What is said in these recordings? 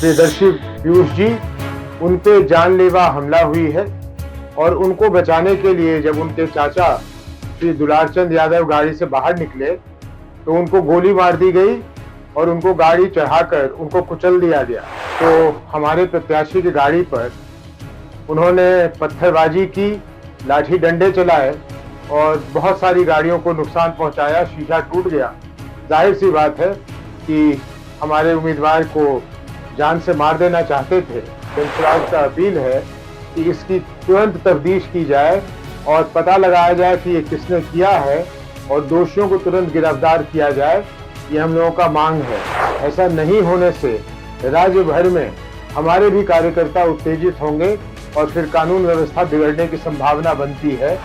प्रियदर्शी पीयूष जी, उन पे जानलेवा हमला हुई है और उनको बचाने के लिए जब उनके चाचा श्री दुलारचंद यादव गाड़ी से बाहर निकले तो उनको गोली मार दी गई और उनको गाड़ी चढ़ाकर उनको कुचल दिया गया। तो हमारे प्रत्याशी की गाड़ी पर उन्होंने पत्थरबाजी की, लाठी डंडे चलाए और बहुत सारी गाड़ियों को नुकसान पहुंचाया, शीशा टूट गया। जाहिर सी बात है कि हमारे उम्मीदवार को जान से मार देना चाहते थे। जनसुराज का अपील है कि इसकी तुरंत तफ्तीश की जाए और पता लगाया जाए कि ये किसने किया है और दोषियों को तुरंत गिरफ्तार किया जाए, ये हम लोगों का मांग है। ऐसा नहीं होने से राज्य भर में हमारे भी कार्यकर्ता उत्तेजित होंगे और फिर कानून व्यवस्था बिगड़ने की संभावना बनती है।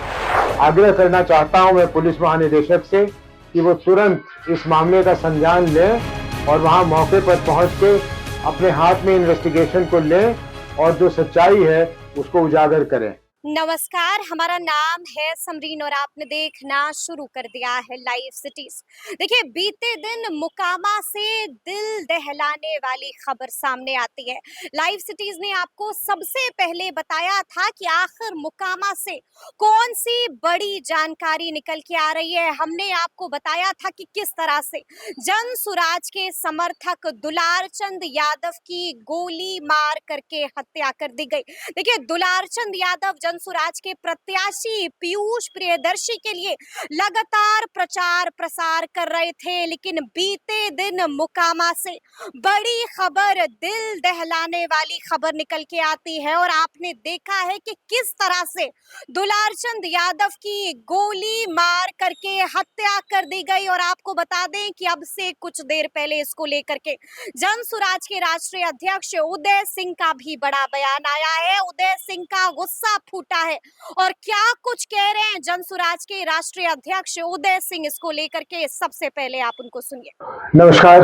आग्रह करना चाहता हूं मैं पुलिस महानिदेशक से कि वो तुरंत इस मामले का संज्ञान लें और वहां मौके पर पहुंच के अपने हाथ में इन्वेस्टिगेशन को लें और जो सच्चाई है उसको उजागर करें। नमस्कार, हमारा नाम है समरीन और आपने देखना शुरू कर दिया है लाइव सिटीज। देखिए, बीते दिन मुकामा से दिल दहलाने वाली खबर सामने आती है। लाइव सिटीज ने आपको सबसे पहले बताया था कि आखिर मुकामा से कौन सी बड़ी जानकारी निकल के आ रही है। हमने आपको बताया था कि किस तरह से जनसुराज के समर्थक दुलारचंद यादव की गोली मार करके हत्या कर दी गई। देखिए, दुलारचंद यादव जनसुराज के प्रत्याशी पीयूष प्रियदर्शी के लिए लगातार प्रचार प्रसार कर रहे थे, लेकिन बीते दिन मुकामा से बड़ी खबर, दिल दहलाने वाली खबर निकल के आती है और आपने देखा है कि किस तरह से दुलारचंद यादव की गोली मार करके हत्या कर दी गई। और आपको बता दें कि अब से कुछ देर पहले इसको लेकर के जनसुराज के राष्ट्रीय अध्यक्ष उदय सिंह का भी बड़ा बयान आया है। उदय सिंह का गुस्सा फूटा है और क्या कुछ कह रहे हैं जनसुराज के राष्ट्रीय अध्यक्ष उदय सिंह, इसको लेकर के सबसे पहले आप उनको सुनिए। नमस्कार,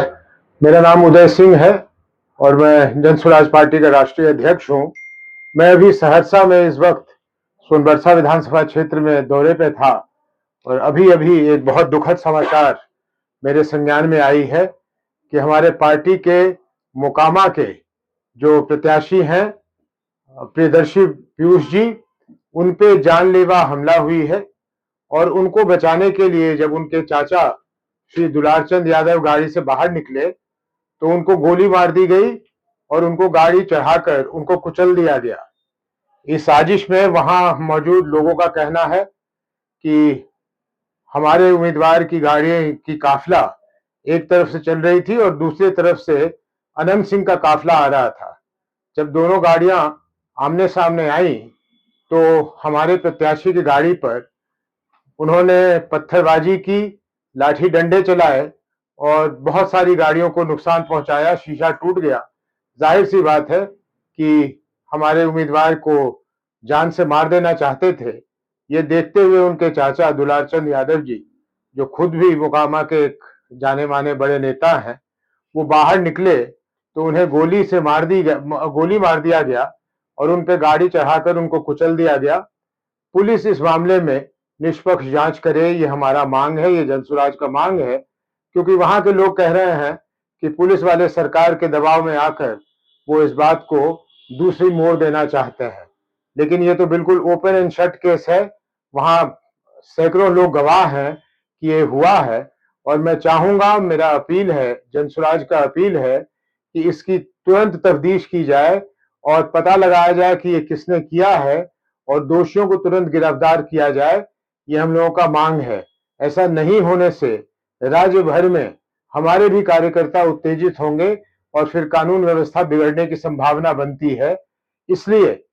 मेरा नाम उदय सिंह है और मैं जनसुराज पार्टी का राष्ट्रीय अध्यक्ष हूं। मैं अभी सहरसा में इस वक्त सोनबरसा विधानसभा क्षेत्र में दौरे पे था और अभी अभी एक बहुत दुखद समाचार मेरे संज्ञान में आई है कि हमारे पार्टी के मोकामा के जो प्रत्याशी हैं प्रियदर्शी पीयूष जी, उन पे जानलेवा हमला हुई है और उनको बचाने के लिए जब उनके चाचा श्री दुलारचंद यादव गाड़ी से बाहर निकले तो उनको गोली मार दी गई और उनको गाड़ी चढ़ाकर उनको कुचल दिया गया। इस साजिश में वहां मौजूद लोगों का कहना है कि हमारे उम्मीदवार की गाड़ी की काफिला एक तरफ से चल रही थी और दूसरी तरफ से अनंत सिंह का काफिला आ रहा था। जब दोनों गाड़ियां आमने सामने आई तो हमारे प्रत्याशी की गाड़ी पर उन्होंने पत्थरबाजी की, लाठी डंडे चलाए और बहुत सारी गाड़ियों को नुकसान पहुंचाया, शीशा टूट गया। जाहिर सी बात है कि हमारे उम्मीदवार को जान से मार देना चाहते थे। ये देखते हुए उनके चाचा दुलारचंद यादव जी, जो खुद भी मोकामा के एक जाने माने बड़े नेता हैं, वो बाहर निकले तो उन्हें गोली मार दिया गया और उन पे गाड़ी चढ़ाकर उनको कुचल दिया गया। पुलिस इस मामले में निष्पक्ष जांच करे, ये हमारा मांग है, ये जनसुराज का मांग है, क्योंकि वहां के लोग कह रहे हैं कि पुलिस वाले सरकार के दबाव में आकर वो इस बात को दूसरी मोड़ देना चाहते हैं। लेकिन ये तो बिल्कुल ओपन एंड शट केस है, वहां सैकड़ों लोग गवाह हैं कि ये हुआ है। और मैं चाहूंगा, मेरा अपील है, जनसुराज का अपील है कि इसकी तुरंत तफ्तीश की जाए और पता लगाया जाए कि ये किसने किया है और दोषियों को तुरंत गिरफ्तार किया जाए, ये हम लोगों का मांग है। ऐसा नहीं होने से राज्य भर में हमारे भी कार्यकर्ता उत्तेजित होंगे और फिर कानून व्यवस्था बिगड़ने की संभावना बनती है। इसलिए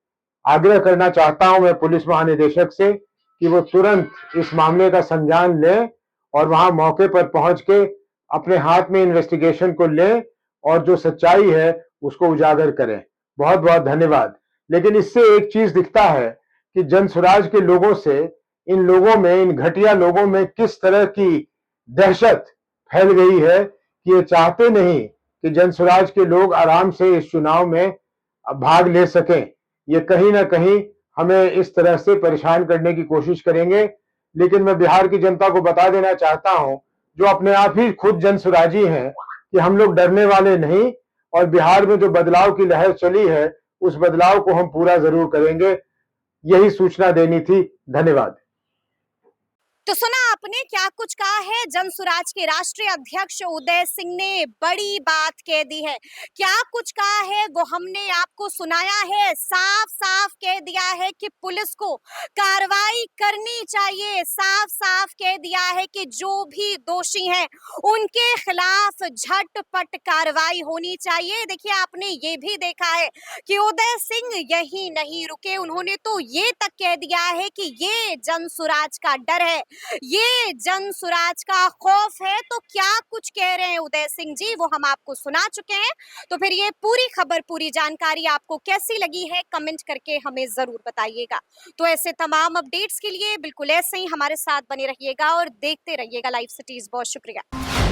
आग्रह करना चाहता हूं मैं पुलिस महानिदेशक से कि वो तुरंत इस मामले का संज्ञान लें और वहां मौके पर पहुंच के अपने हाथ में इन्वेस्टिगेशन को लें और जो सच्चाई है उसको उजागर करें। बहुत बहुत धन्यवाद। लेकिन इससे एक चीज दिखता है कि जनसुराज के लोगों से, इन लोगों में, इन घटिया लोगों में किस तरह की दहशत फैल गई है कि ये चाहते नहीं कि जनसुराज के लोग आराम से इस चुनाव में भाग ले सकें। ये कहीं ना कहीं हमें इस तरह से परेशान करने की कोशिश करेंगे। लेकिन मैं बिहार की जनता को बता देना चाहता हूं, जो अपने आप ही खुद जनसुराजी हैं, कि हम लोग डरने वाले नहीं। और बिहार में जो बदलाव की लहर चली है उस बदलाव को हम पूरा जरूर करेंगे। यही सूचना देनी थी। धन्यवाद। तो सुना आपने क्या कुछ कहा है जनसुराज के राष्ट्रीय अध्यक्ष उदय सिंह ने बड़ी बात कह दी है। क्या कुछ कहा है वो हमने आपको सुनाया है। साफ साफ कह दिया है कि पुलिस को कार्रवाई करनी चाहिए। साफ साफ कह दिया है कि जो भी दोषी हैं उनके खिलाफ झटपट कार्रवाई होनी चाहिए। देखिए आपने ये भी देखा है कि उदय सिंह यही नहीं रुके, उन्होंने तो ये तक कह दिया है कि ये जनसुराज का डर है, ये जनसुराज का खौफ है। तो क्या कुछ कह रहे हैं उदय सिंह जी वो हम आपको सुना चुके हैं। तो फिर ये पूरी खबर, पूरी जानकारी आपको कैसी लगी है कमेंट करके हमें जरूर बताइएगा। तो ऐसे तमाम अपडेट्स के लिए बिल्कुल ऐसे ही हमारे साथ बने रहिएगा और देखते रहिएगा लाइव सिटीज। बहुत शुक्रिया।